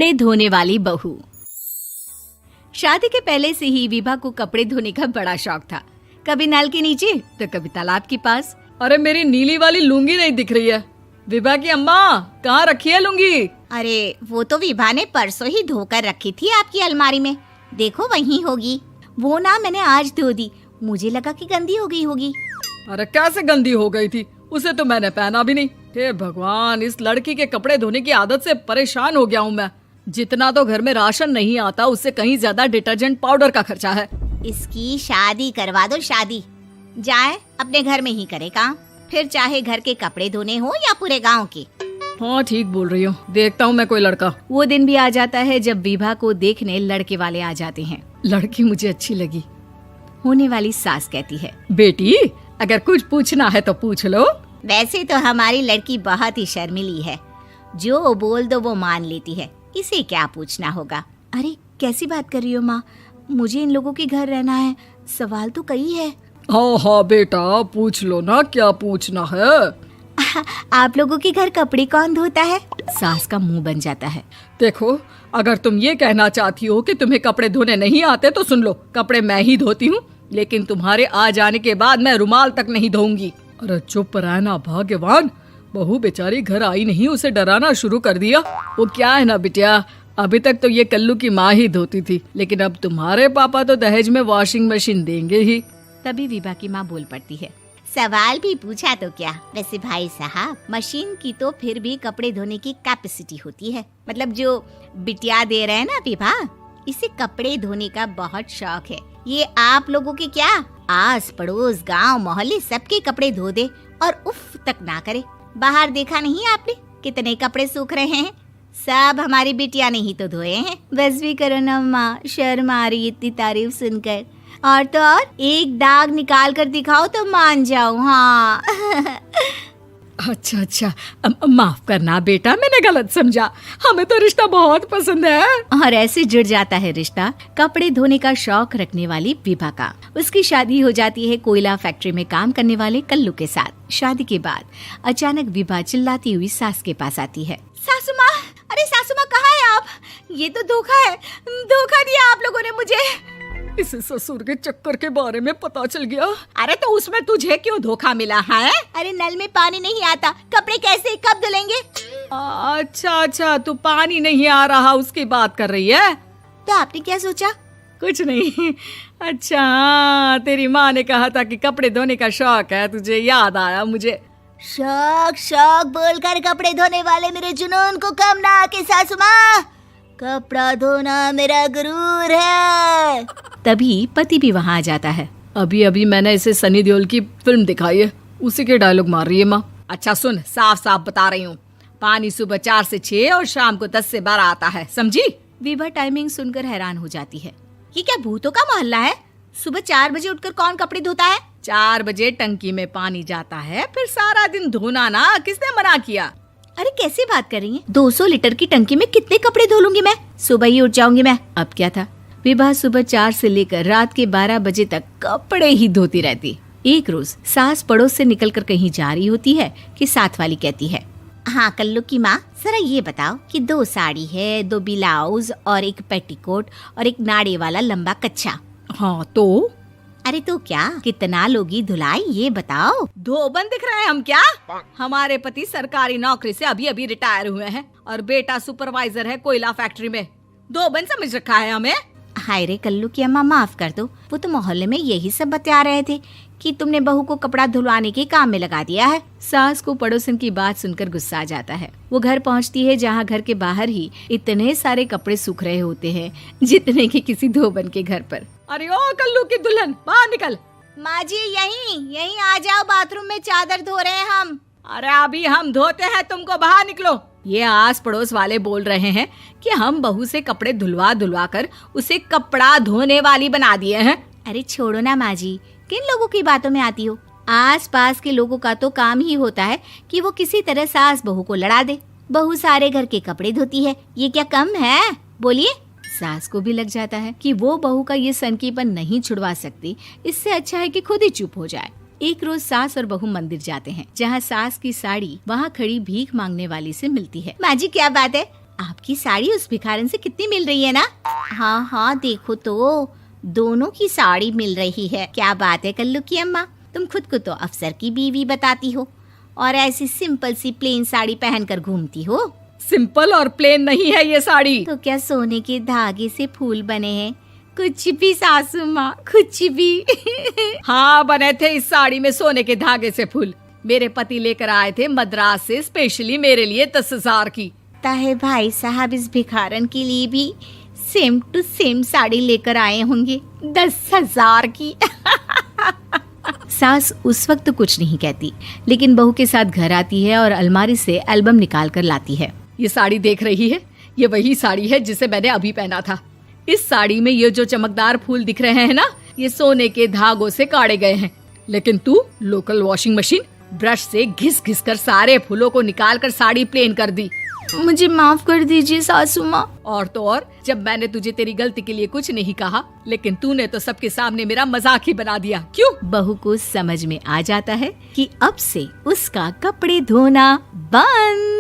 कपड़े धोने वाली बहू। शादी के पहले से ही विभा को कपड़े धोने का बड़ा शौक था। कभी नल के नीचे तो कभी तालाब के पास। अरे मेरी नीली वाली लुंगी नहीं दिख रही है। विभा की अम्मा, कहाँ रखी है लुंगी? अरे वो तो विभा ने परसों ही धोकर रखी थी आपकी अलमारी में, देखो वहीं होगी। वो ना मैंने आज धो दी, मुझे लगा कि गंदी हो गई होगी। अरे कैसे गंदी हो गई थी? उसे तो मैंने पहना भी नहीं। हे भगवान, इस लड़की के कपड़े धोने की आदत से परेशान हो गया हूँ मैं। जितना तो घर में राशन नहीं आता, उससे कहीं ज्यादा डिटर्जेंट पाउडर का खर्चा है। इसकी शादी करवा दो, शादी जाए अपने घर में ही करे काम, फिर चाहे घर के कपड़े धोने हो या पूरे गांव के। हाँ ठीक बोल रही हो, देखता हूँ मैं कोई लड़का। वो दिन भी आ जाता है जब विभा को देखने लड़के वाले आ जाते हैं। लड़की मुझे अच्छी लगी। होने वाली सास कहती है, बेटी अगर कुछ पूछना है तो पूछ लो। वैसे तो हमारी लड़की बहुत ही शर्मीली है, जो बोल दो वो मान लेती है, इसे क्या पूछना होगा। अरे कैसी बात कर रही हो माँ, मुझे इन लोगों के घर रहना है, सवाल तो कई है। हाँ हाँ बेटा, पूछ लो ना, क्या पूछना है। आप लोगों के घर कपड़े कौन धोता है? सास का मुंह बन जाता है। देखो, अगर तुम ये कहना चाहती हो कि तुम्हें कपड़े धोने नहीं आते तो सुन लो, कपड़े मैं ही धोती हूँ, लेकिन तुम्हारे आ जाने के बाद मैं रुमाल तक नहीं धोऊंगी। अरे चुप रहना भाग्यवान, बहू बेचारी घर आई नहीं, उसे डराना शुरू कर दिया। वो क्या है ना बिटिया, अभी तक तो ये कल्लू की माँ ही धोती थी, लेकिन अब तुम्हारे पापा तो दहेज में वॉशिंग मशीन देंगे ही। तभी विभा की माँ बोल पड़ती है, सवाल भी पूछा तो क्या। वैसे भाई साहब, मशीन की तो फिर भी कपड़े धोने की कैपेसिटी होती है। मतलब जो बिटिया दे रहे हैं ना विभा, इसे कपड़े धोने का बहुत शौक है। ये आप लोगों के क्या, आस पड़ोस गांव मोहल्ले सबके कपड़े धो दे और उफ तक ना करे। बाहर देखा नहीं आपने कितने कपड़े सूख रहे हैं? सब हमारी बिटिया ने ही तो धोए हैं। बस भी करो ना माँ, शर्म आ रही इतनी तारीफ सुनकर। और तो और एक दाग निकाल कर दिखाओ तो मान जाऊं। हाँ अच्छा, माफ करना बेटा, मैंने गलत समझा। हमें तो रिश्ता बहुत पसंद है। और ऐसे जुड़ जाता है रिश्ता कपड़े धोने का शौक रखने वाली विभा का। उसकी शादी हो जाती है कोयला फैक्ट्री में काम करने वाले कल्लू के साथ। शादी के बाद अचानक विभा चिल्लाती हुई सास के पास आती है। सासू माँ, अरे सासू माँ कहाँ है आप? ये तो धोखा है, धोखा दिया आप लोगों ने मुझे। इसे ससुर के चक्कर के बारे में पता चल गया। अरे तो उसमें तुझे क्यों धोखा मिला है? अरे नल में पानी नहीं आता, कपड़े कैसे कब धुलेंगे? अच्छा, तू पानी नहीं आ रहा उसकी बात कर रही है। तो आपने क्या सोचा? कुछ नहीं। अच्छा, तेरी माँ ने कहा था कि कपड़े धोने का शौक है तुझे, याद आया मुझे। शौक बोलकर कपड़े धोने वाले मेरे जुनून को कम ना आके सासू माँ, कपड़ा धोना मेरा गुरूर है। तभी पति भी वहाँ आ जाता है। अभी मैंने इसे सनी देओल की फिल्म दिखाई है, उसी के डायलॉग मार रही है माँ। अच्छा सुन, साफ बता रही हूँ, पानी सुबह 4 से 6 और शाम को 10 से 12 आता है, समझी? विभा टाइमिंग सुनकर हैरान हो जाती है। ये क्या भूतों का मोहल्ला है? सुबह 4 बजे उठकर कौन कपड़े धोता है? 4 बजे टंकी में पानी जाता है, फिर सारा दिन धोना ना, किसने मना किया? अरे कैसी बात कर रही हैं? 200 लीटर की टंकी में कितने कपड़े धो लूंगी मैं? सुबह ही उठ जाऊंगी मैं। अब क्या था, विभा सुबह 4 से लेकर रात के 12 बजे तक कपड़े ही धोती रहती। एक रोज सास पड़ोस से निकलकर कहीं जा रही होती है कि साथ वाली कहती है, हाँ कल्लू की माँ, जरा ये बताओ कि 2 साड़ी है, 2 ब्लाउज और एक पेटीकोट और एक नाड़े वाला लंबा कच्छा। हाँ तो? अरे तो क्या, कितना लोगी धुलाई ये बताओ। धोबन दिख रहे हैं हम क्या? हमारे पति सरकारी नौकरी से अभी रिटायर हुए हैं और बेटा सुपरवाइजर है कोयला फैक्ट्री में। धोबन समझ रखा है हमें? हाय रे कल्लू की अम्मा, माफ कर दो, वो तो मोहल्ले में यही सब बता रहे थे कि तुमने बहू को कपड़ा धुलवाने के काम में लगा दिया है। सास को पड़ोसन की बात सुनकर गुस्सा आ जाता है। वो घर पहुंचती है जहां घर के बाहर ही इतने सारे कपड़े सूख रहे होते हैं जितने कि किसी धोबन के घर पर। अरे ओ कल्लू की दुल्हन, बाहर निकल। माँ जी यहीं आ जाओ, बाथरूम में चादर धो रहे हैं हम। अरे अभी हम धोते हैं, तुमको बाहर निकलो। ये आस पड़ोस वाले बोल रहे हैं कि हम बहू से कपड़े धुलवा कर उसे कपड़ा धोने वाली बना दिए हैं। अरे छोड़ो ना माँ जी, किन लोगों की बातों में आती हो? आस पास के लोगों का तो काम ही होता है कि वो किसी तरह सास बहू को लड़ा दे। बहू सारे घर के कपड़े धोती है, ये क्या कम है? बोलिए। सास को भी लग जाता है कि वो बहू का ये सनकीपन नहीं छुड़वा सकती, इससे अच्छा है कि खुद ही चुप हो जाए। एक रोज सास और बहू मंदिर जाते हैं, जहाँ सास की साड़ी वहाँ खड़ी भीख मांगने वाली से मिलती है। माँ जी क्या बात है, आपकी साड़ी उस भिखारन से कितनी मिल रही है ना? हाँ हाँ देखो तो, दोनों की साड़ी मिल रही है। क्या बात है कल्लू की अम्मा, तुम खुद को तो अफसर की बीवी बताती हो और ऐसी सिंपल सी प्लेन साड़ी पहनकर घूमती हो। सिंपल और प्लेन नहीं है ये साड़ी। तो क्या सोने के धागे से फूल बने हैं? कुछ भी सासू माँ, कुछ भी। हाँ बने थे इस साड़ी में सोने के धागे से फूल। मेरे पति लेकर आए थे मद्रास से स्पेशली मेरे लिए 10,000 की। ताहे भाई साहब इस भिखारन के लिए भी सेम टू सेम साड़ी लेकर आए होंगे 10,000 की। सास उस वक्त तो कुछ नहीं कहती, लेकिन बहू के साथ घर आती है और अलमारी से एल्बम निकाल कर लाती है। ये साड़ी देख रही है, ये वही साड़ी है जिसे मैंने अभी पहना था। इस साड़ी में ये जो चमकदार फूल दिख रहे हैं ना, ये सोने के धागों से काढ़े गए हैं। लेकिन तू लोकल वॉशिंग मशीन ब्रश से घिस घिस कर सारे फूलों को निकाल कर साड़ी प्लेन कर दी। मुझे माफ कर दीजिए सासू माँ। और तो और, जब मैंने तुझे तेरी गलती के लिए कुछ नहीं कहा, लेकिन तूने तो सबके सामने मेरा मजाक ही बना दिया। क्यों? बहू को समझ में आ जाता है कि अब से उसका कपड़े धोना बंद।